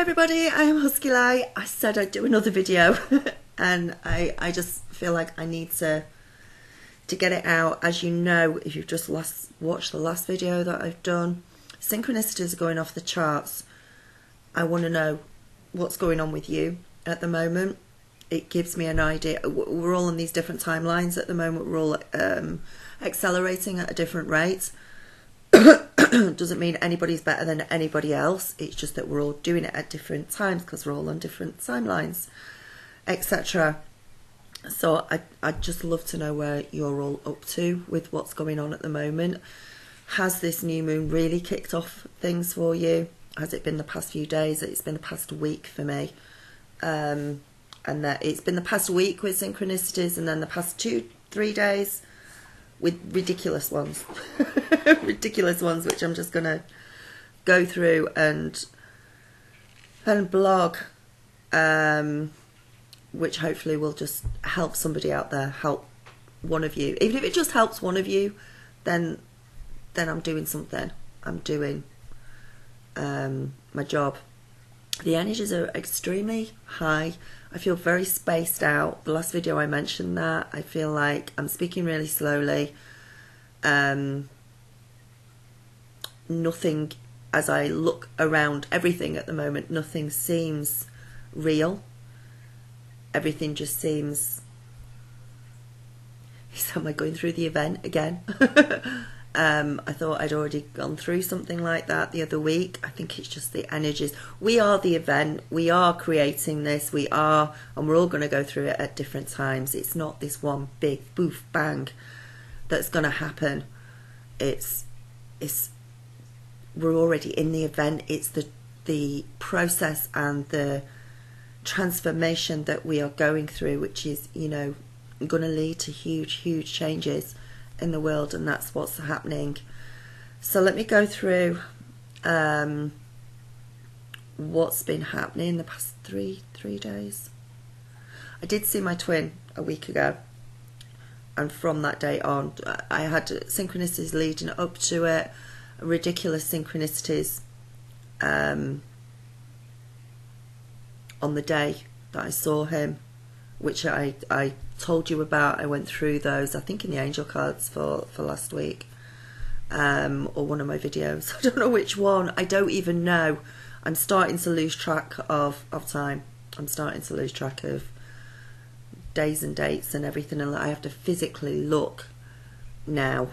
everybody, I am Husky Light. I said I'd do another video and I just feel like I need to get it out. As you know, if you've just watched the last video that I've done, synchronicities are going off the charts. I want to know what's going on with you at the moment. It gives me an idea. We're all on these different timelines at the moment. We're all accelerating at a different rate. Doesn't mean anybody's better than anybody else. It's just that we're all doing it at different times because we're all on different timelines, etc. So I'd just love to know where you're all up to with what's going on at the moment. Has this new moon really kicked off things for you? Has it been the past few days? It's been the past week for me. And that it's been the past week with synchronicities, and then the past 2-3 days with ridiculous ones. Ridiculous ones, which I'm just going to go through and blog, which hopefully will just help somebody out there, help one of you. Even if it just helps one of you, then I'm doing something. I'm doing my job. The energies are extremely high. I feel very spaced out. The last video I mentioned that. I feel like I'm speaking really slowly. Nothing, as I look around everything at the moment, nothing seems real. Everything just seems... Am I going through the event again? I thought I'd already gone through something like that the other week. I think it's just the energies. We are the event. We are creating this. We are, and we're all going to go through it at different times. It's not this one big boof bang that's going to happen. We're already in the event. It's the process and the transformation that we are going through, which is, you know, going to lead to huge changes in the world, and that's what's happening. So let me go through what's been happening in the past three days. I did see my twin a week ago, and from that day on I had synchronicities leading up to it, ridiculous synchronicities on the day that I saw him, which I told you about. I went through those, I think in the angel cards for last week, or one of my videos. I don't know which one. I don't even know. I'm starting to lose track of time. I'm starting to lose track of days and dates and everything, and I have to physically look now.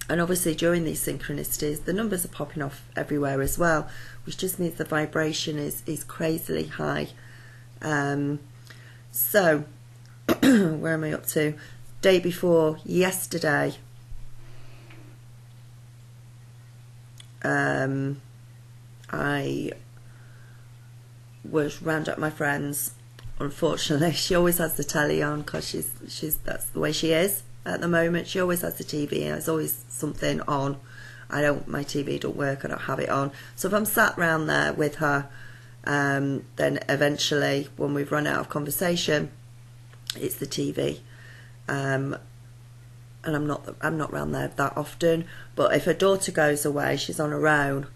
And obviously during these synchronicities the numbers are popping off everywhere as well, which just means the vibration is crazily high. So where am I up to? Day before yesterday, I was round at my friend's. Unfortunately, she always has the telly on because she's that's the way she is at the moment. She always has the TV, and there's always something on. My TV don't work. I don't have it on. So if I'm sat round there with her, then eventually when we've run out of conversation, it's the TV. And I'm not round there that often, but if her daughter goes away, she's on her own,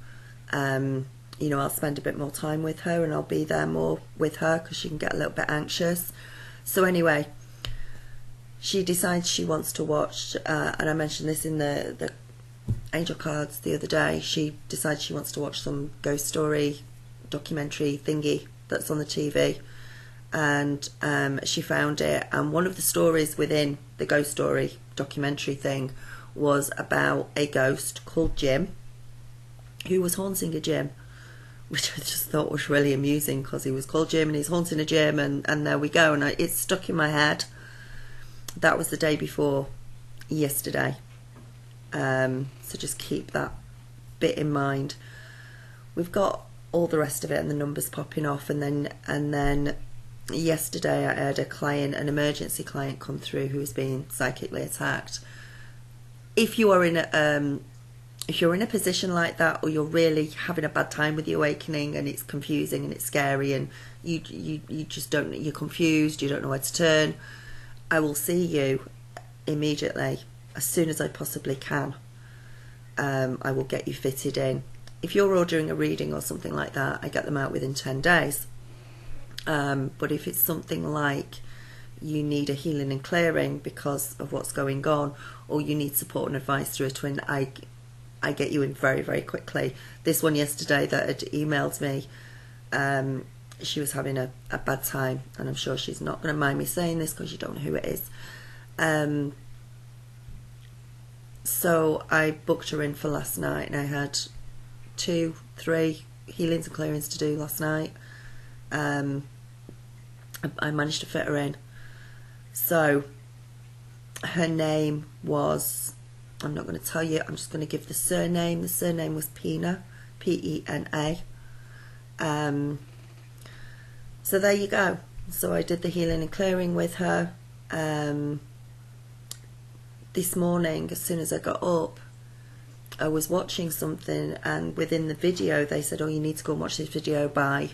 you know, I'll spend a bit more time with her, and I'll be there more with her because she can get a little bit anxious. So anyway, she decides she wants to watch, and I mentioned this in the angel cards the other day, she decides she wants to watch some ghost story documentary thingy that's on the TV, and she found it, and one of the stories within the ghost story documentary thing was about a ghost called Jim who was haunting a gym, which I just thought was really amusing because he was called Jim and he's haunting a gym, and there we go, and it's stuck in my head. That was the day before yesterday, so just keep that bit in mind. We've got all the rest of it and the numbers popping off, and then yesterday I had an emergency client come through who was being psychically attacked. If you are in a position like that, or you're really having a bad time with the awakening and it's confusing and it's scary and you just don't, you're confused, you don't know where to turn, I will see you immediately as soon as I possibly can. I will get you fitted in if you're ordering a reading or something like that, I get them out within 10 days. But if it's something like you need a healing and clearing because of what's going on, or you need support and advice through a twin, I get you in very, very quickly. This one yesterday that had emailed me, she was having a bad time, and I'm sure she's not going to mind me saying this because you don't know who it is. So I booked her in for last night, and I had 2, 3 healings and clearings to do last night. I managed to fit her in. So her name was, I'm not going to tell you, I'm just going to give the surname. The surname was Pena, P-E-N-A. So there you go. So I did the healing and clearing with her. This morning, as soon as I got up, I was watching something, and within the video they said, oh, you need to go and watch this video by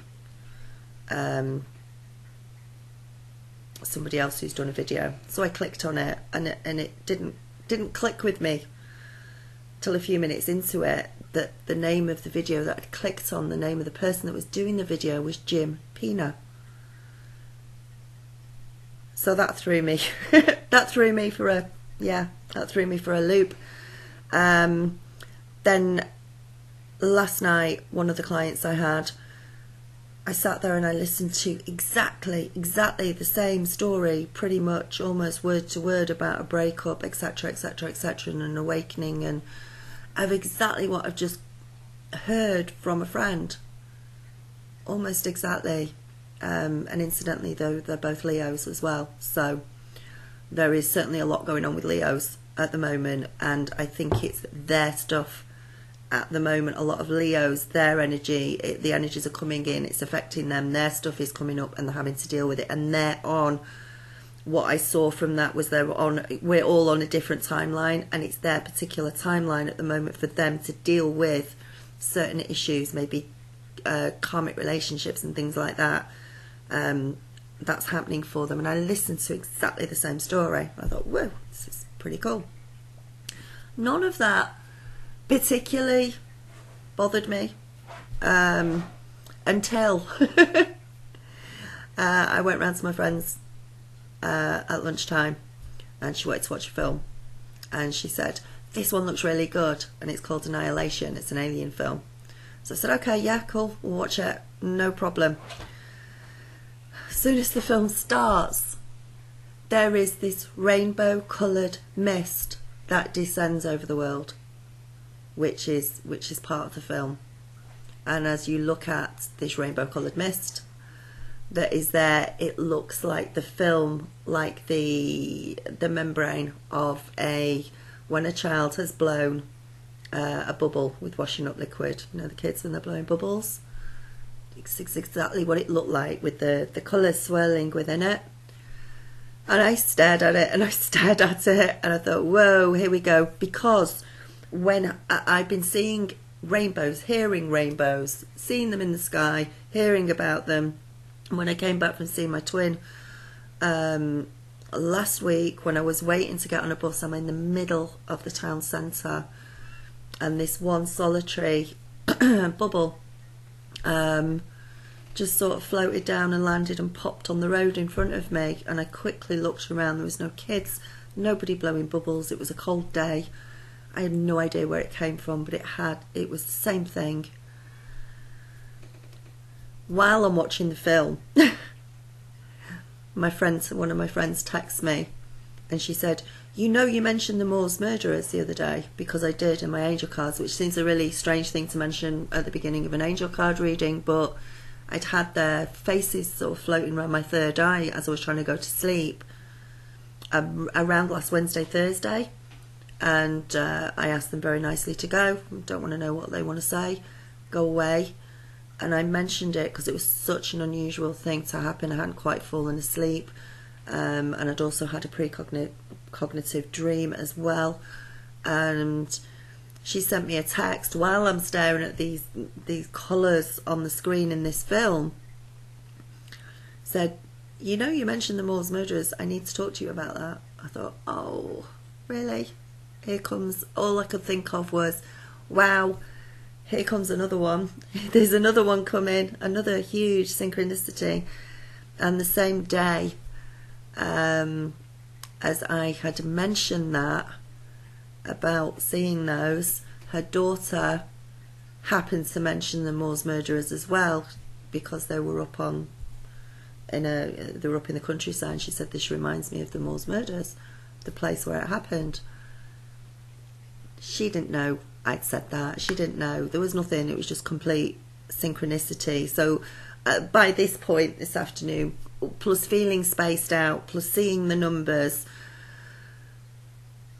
somebody else who's done a video. So I clicked on it, and it didn't click with me till a few minutes into it that the name of the video that I'd clicked on, the name of the person that was doing the video, was Jim Pena. So that threw me that threw me for a loop. Then last night, one of the clients I had, I sat there and I listened to exactly the same story, pretty much almost word to word, about a breakup, etc, etc, etc, and an awakening, and of exactly what I've just heard from a friend, almost exactly. And incidentally, though, they're both Leos as well, so there is certainly a lot going on with Leos at the moment, and I think it's their stuff at the moment. A lot of Leos, their energy, the energies are coming in, it's affecting them, their stuff is coming up, and they're having to deal with it, and they're on, what I saw from that was we're all on a different timeline, and it's their particular timeline at the moment for them to deal with certain issues, maybe karmic relationships and things like that. That's happening for them, and I listened to exactly the same story. I thought, whoa, this is pretty cool. None of that particularly bothered me until I went round to my friend's at lunchtime, and she wanted to watch a film, and she said, this one looks really good, and it's called Annihilation, it's an alien film. So I said, okay, yeah, cool, we'll watch it, no problem. As soon as the film starts, there is this rainbow coloured mist that descends over the world, which is part of the film. And as you look at this rainbow coloured mist that is there, it looks like the film, like the membrane of when a child has blown a bubble with washing up liquid. You know, the kids when they're blowing bubbles. It's exactly what it looked like, with the colours swirling within it. And I stared at it, and I stared at it, and I thought, whoa, here we go. Because when I've been seeing rainbows, hearing rainbows, seeing them in the sky, hearing about them. And when I came back from seeing my twin last week, when I was waiting to get on a bus, I'm in the middle of the town centre, and this one solitary bubble just sort of floated down and landed and popped on the road in front of me, and I quickly looked around. There was no kids, nobody blowing bubbles. It was a cold day. I had no idea where it came from, but it was the same thing. While I'm watching the film, one of my friends texts me, and she said, you know, you mentioned the Moors murderers the other day, because I did in my angel cards, which seems a really strange thing to mention at the beginning of an angel card reading, but I'd had their faces sort of floating around my third eye as I was trying to go to sleep around last Wednesday, Thursday, and I asked them very nicely to go. Don't want to know what they want to say, go away. And I mentioned it because it was such an unusual thing to happen. I hadn't quite fallen asleep, and I'd also had a pre-cognitive dream as well. And she sent me a text while I'm staring at these colours on the screen in this film. Said, you know, you mentioned the Moors murderers. I need to talk to you about that. I thought, oh, really? Here comes. All I could think of was, wow, here comes another one. There's another one coming, another huge synchronicity. And the same day as I had mentioned that about seeing those, her daughter happened to mention the Moors murderers as well, because they were up on they were up in the countryside, and she said, this reminds me of the Moors murders, the place where it happened. She didn't know I'd said that. She didn't know. There was nothing. It was just complete synchronicity. So by this point this afternoon, plus feeling spaced out, plus seeing the numbers,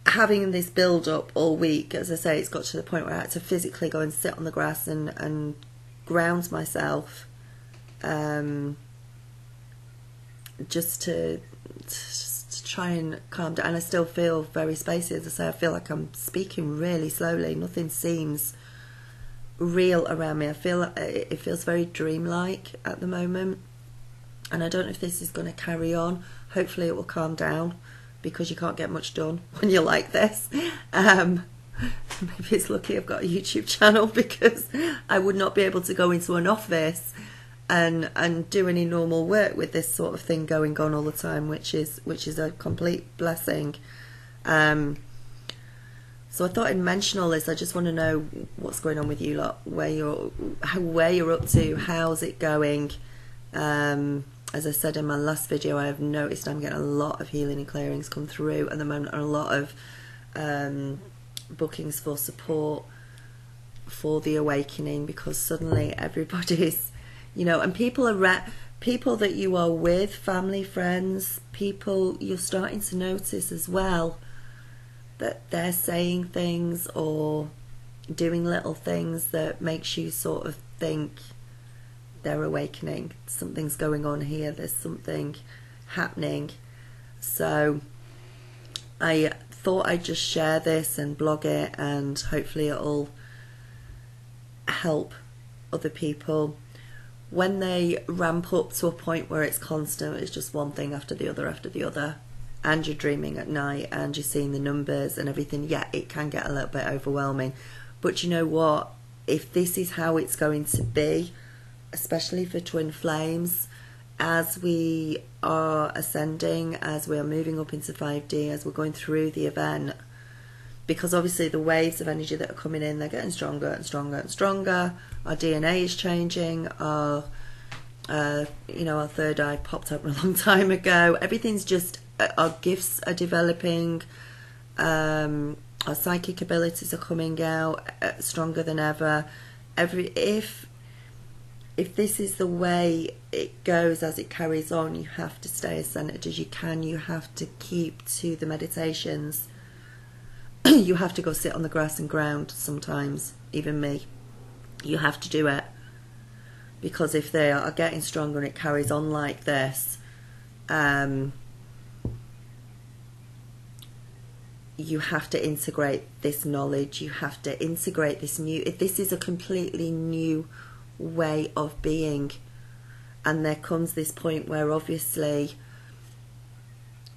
having this build up all week, as I say, it's got to the point where I had to physically go and sit on the grass and ground myself, just to try and calm down. And I still feel very spacey. As I say, I feel like I'm speaking really slowly. Nothing seems real around me. I feel it feels very dreamlike at the moment, and I don't know if this is going to carry on. Hopefully it will calm down, because you can't get much done when you're like this. Maybe it's lucky I've got a YouTube channel, because I would not be able to go into an office and do any normal work with this sort of thing going on all the time, which is a complete blessing. So I thought I'd mention all this. I just want to know what's going on with you lot, where you're up to, how's it going. As I said in my last video, I have noticed I'm getting a lot of healing and clearings come through at the moment, and a lot of bookings for support for the awakening, because suddenly everybody's, and people that you are with, family, friends, people, you're starting to notice as well that they're saying things or doing little things that makes you sort of think they're awakening. Something's going on here. There's something happening. So I thought I'd just share this and blog it, and hopefully it'll help other people. When they ramp up to a point where it's constant, it's just one thing after the other, and you're dreaming at night and you're seeing the numbers and everything, yeah, it can get a little bit overwhelming. But you know what? If this is how it's going to be, especially for twin flames, as we are ascending, as we are moving up into 5D, as we're going through the event, because obviously the waves of energy that are coming in, they're getting stronger and stronger and stronger. Our DNA is changing. Our our third eye popped up a long time ago. Everything's just, our gifts are developing. Our psychic abilities are coming out stronger than ever. If this is the way it goes as it carries on, you have to stay as centered as you can. You have to keep to the meditations. You have to go sit on the grass and ground sometimes, even me. You have to do it, because if they are getting stronger and it carries on like this, you have to integrate this knowledge. You have to integrate this new, if this is a completely new way of being, and there comes this point where obviously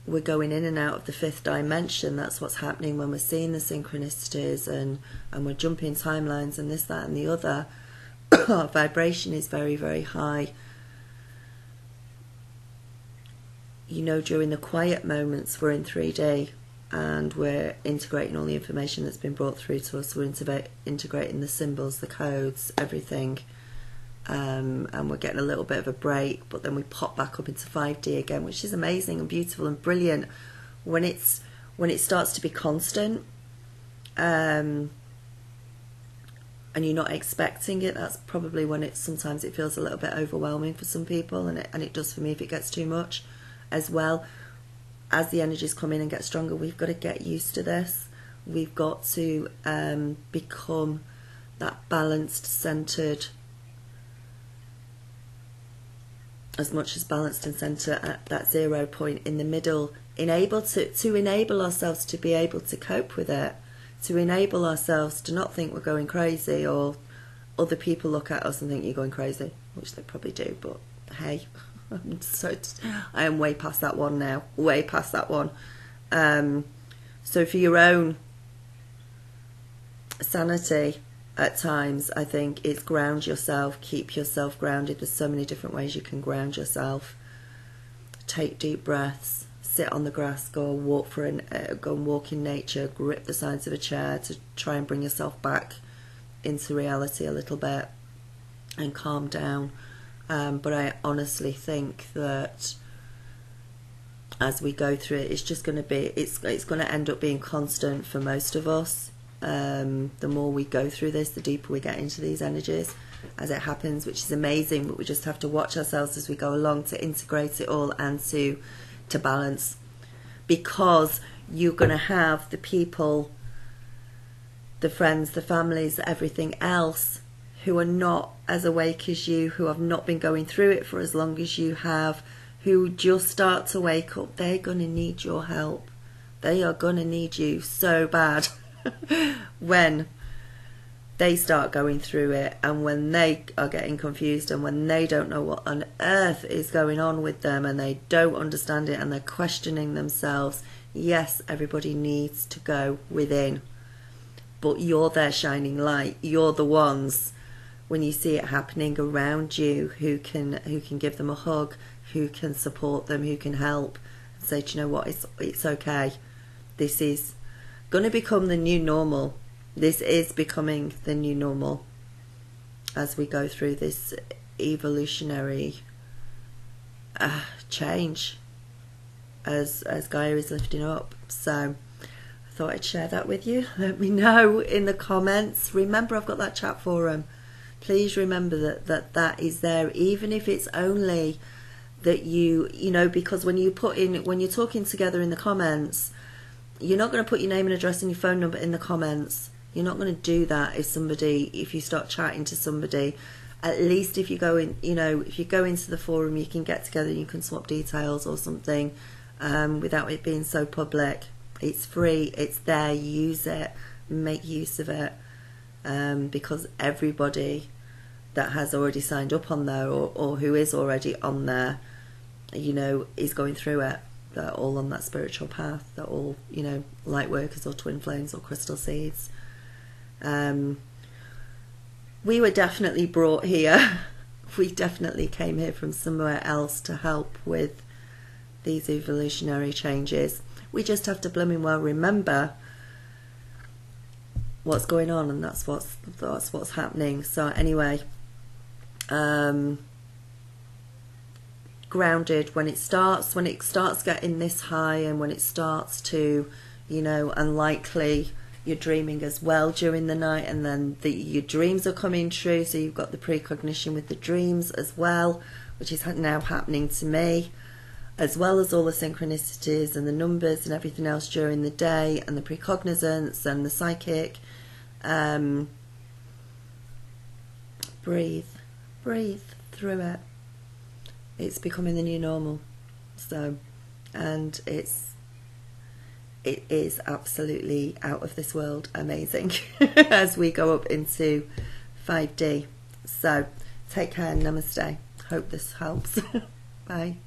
we're going in and out of the fifth dimension. That's what's happening when we're seeing the synchronicities and we're jumping timelines and this, that and the other. Our vibration is very, very high. During the quiet moments, we're in 3D and we're integrating all the information that's been brought through to us. We're integrating the symbols, the codes, everything. And we're getting a little bit of a break, but then we pop back up into 5D again, which is amazing and beautiful and brilliant when it starts to be constant, and you're not expecting it. That's probably when sometimes it feels a little bit overwhelming for some people, and it does for me if it gets too much as well. As the energies come in and get stronger, we've got to get used to this. We've got to become that balanced, centered, as much as balanced and centre at that 0 point in the middle, to enable ourselves to be able to cope with it, to enable ourselves to not think we're going crazy, or other people look at us and think you're going crazy, which they probably do, but hey, I am way past that one now, way past that one. So for your own sanity, at times. I think it's ground yourself, keep yourself grounded. There's so many different ways you can ground yourself. Take deep breaths, sit on the grass, go and walk go and walk in nature, grip the sides of a chair to try and bring yourself back into reality a little bit and calm down. But I honestly think that as we go through it, it's just going to be, it's going to end up being constant for most of us. The more we go through this, the deeper we get into these energies as it happens, which is amazing, but we just have to watch ourselves as we go along to integrate it all and to balance, because you're going to have the people, the friends, the families, everything else who are not as awake as you, who have not been going through it for as long as you have, who just start to wake up. They're going to need your help. They are going to need you so bad when they start going through it, and when they are getting confused, and when they don't know what on earth is going on with them, and they don't understand it, and they're questioning themselves. Yes, everybody needs to go within, but you're their shining light. You're the ones, when you see it happening around you, who can give them a hug, who can support them, who can help, and say, do you know what, it's okay. This is going to become the new normal. This is becoming the new normal as we go through this evolutionary change as Gaia is lifting up. So I thought I'd share that with you. Let me know in the comments. Remember, I've got that chat forum. Please remember that is there, even if it's only that you know, because when you're talking together in the comments, you're not going to put your name and address and your phone number in the comments. You're not going to do that if you start chatting to somebody. At least if you go in, if you go into the forum, you can get together and you can swap details or something, without it being so public. It's free, it's there, use it, make use of it, because everybody that has already signed up on there, or who is already on there, is going through it. They're all on that spiritual path. They're all, light workers or twin flames or crystal seeds. We were definitely brought here. We definitely came here from somewhere else to help with these evolutionary changes. We just have to blooming well remember what's going on, and that's what's happening. So anyway, grounded when it starts getting this high, and when it starts to, unlikely, you're dreaming as well during the night, and then your dreams are coming true. So you've got the precognition with the dreams as well, which is now happening to me, as well as all the synchronicities and the numbers and everything else during the day, and the pre-cognizance and the psychic. Breathe through it. It's becoming the new normal. So, and it is absolutely out of this world amazing as we go up into 5D. So take care, namaste. Hope this helps. Bye.